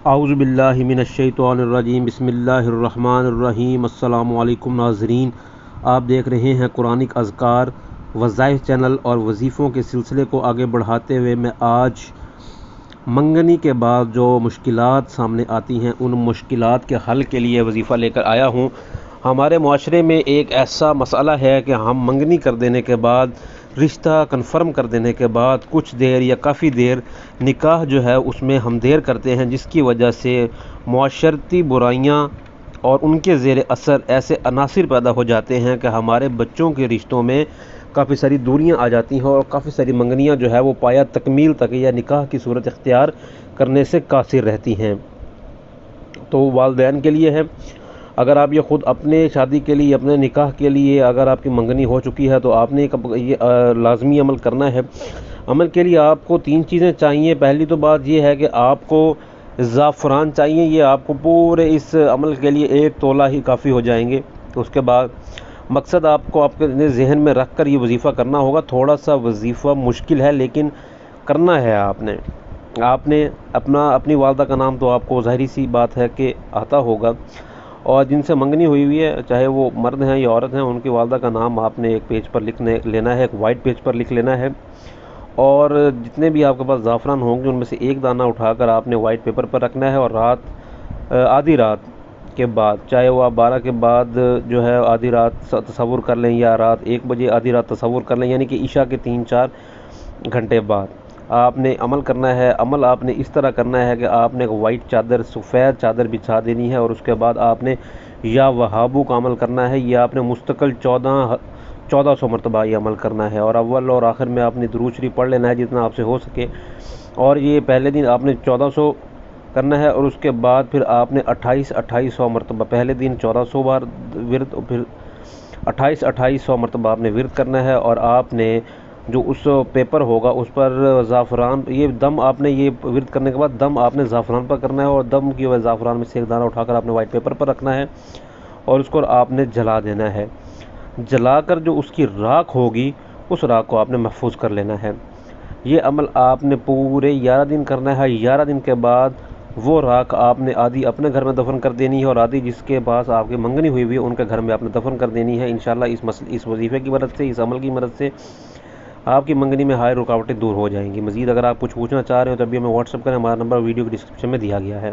اعوذ باللہ من الشیطان الرجیم، بسم اللہ الرحمن الرحیم۔ السلام علیکم ناظرین، آپ دیکھ رہے ہیں قرآنک اذکار وظائف چینل، اور وظیفوں کے سلسلے کو آگے بڑھاتے ہوئے میں آج منگنی کے بعد جو مشکلات سامنے آتی ہیں ان مشکلات کے حل کے لیے وظیفہ لے کر آیا ہوں۔ ہمارے معاشرے میں ایک ایسا مسئلہ ہے کہ ہم منگنی کر دینے کے بعد، رشتہ کنفرم کر دینے کے بعد کچھ دیر یا کافی دیر نکاح جو ہے اس میں ہم دیر کرتے ہیں، جس کی وجہ سے معاشرتی برائیاں اور ان کے زیر اثر ایسے عناصر پیدا ہو جاتے ہیں کہ ہمارے بچوں کے رشتوں میں کافی ساری دوریاں آ جاتی ہیں، اور کافی ساری منگنیاں جو ہے وہ پایہ تکمیل تک یا نکاح کی صورت اختیار کرنے سے قاصر رہتی ہیں۔ تو والدین کے لیے ہے، اگر آپ یہ خود اپنے شادی کے لیے، اپنے نکاح کے لیے اگر آپ کی منگنی ہو چکی ہے تو آپ نے یہ لازمی عمل کرنا ہے۔ عمل کے لیے آپ کو 3 چیزیں چاہیے۔ پہلی تو بات یہ ہے کہ آپ کو زعفران چاہیے، یہ آپ کو پورے اس عمل کے لیے 1 تولہ ہی کافی ہو جائیں گے۔ اس کے بعد مقصد آپ کو آپ کے ذہن میں رکھ کر یہ وظیفہ کرنا ہوگا۔ تھوڑا سا وظیفہ مشکل ہے لیکن کرنا ہے آپ نے اپنی والدہ کا نام تو آپ کو ظاہری سی بات ہے کہ آتا ہوگا، اور جن سے منگنی ہوئی ہے چاہے وہ مرد ہیں یا عورت ہیں، ان کی والدہ کا نام آپ نے ایک پیج پر لینا ہے، ایک وائٹ پیج پر لکھ لینا ہے، اور جتنے بھی آپ کے پاس زعفران ہوں گے ان میں سے 1 دانہ اٹھا کر آپ نے وائٹ پیپر پر رکھنا ہے، اور آدھی رات کے بعد، چاہے وہ آپ 12 کے بعد جو ہے آدھی رات تصور کر لیں یا رات 1 بجے آدھی رات تصور کر لیں، یعنی کہ عشاء کے 3-4 گھنٹے بعد آپ نے عمل کرنا ہے۔ عمل آپ نے اس طرح کرنا ہے کہ آپ نے ایک وائٹ چادر، سفید چادر بچھا دینی ہے، اور اس کے بعد آپ نے یا وہابو کا عمل کرنا ہے، یا آپ نے مستقل 1400 مرتبہ یہ عمل کرنا ہے، اور اول اور آخر میں آپ نے درود شریف پڑھ لینا ہے جتنا آپ سے ہو سکے، اور یہ پہلے دن آپ نے 1400 کرنا ہے، اور اس کے بعد پھر آپ نے 2800 مرتبہ، پہلے دن 1400 بار ورد، اور پھر 2800 مرتبہ آپ نے ورد کرنا ہے، اور آپ نے جو اس پیپر ہوگا اس پر زعفران، یہ دم آپ نے یہ ورد کرنے کے بعد دم آپ نے زعفران پر کرنا ہے، اور دم کی وجہ زعفران میں سے 1 دانہ اٹھا کر آپ نے وائٹ پیپر پر رکھنا ہے، اور اس کو آپ نے جلا دینا ہے۔ جلا کر جو اس کی راکھ ہوگی اس راکھ کو آپ نے محفوظ کر لینا ہے۔ یہ عمل آپ نے پورے 11 دن کرنا ہے۔ 11 دن کے بعد وہ راکھ آپ نے آدھی اپنے گھر میں دفن کر دینی ہے، اور آدھی جس کے پاس آپ کی منگنی ہوئی ہے ان کے گھر میں آپ نے دفن کر دینی ہے۔ انشاءاللہ اس وظیفے کی مدد سے، اس عمل کی مدد سے آپ کی منگنی میں ہائے رکاوٹیں دور ہو جائیں گی۔ مزید اگر آپ کچھ پوچھنا چاہ رہے ہو تو ابھی ہمیں واٹس ایپ کریں، ہمارا نمبر ویڈیو کے ڈسکرپشن میں دیا گیا ہے۔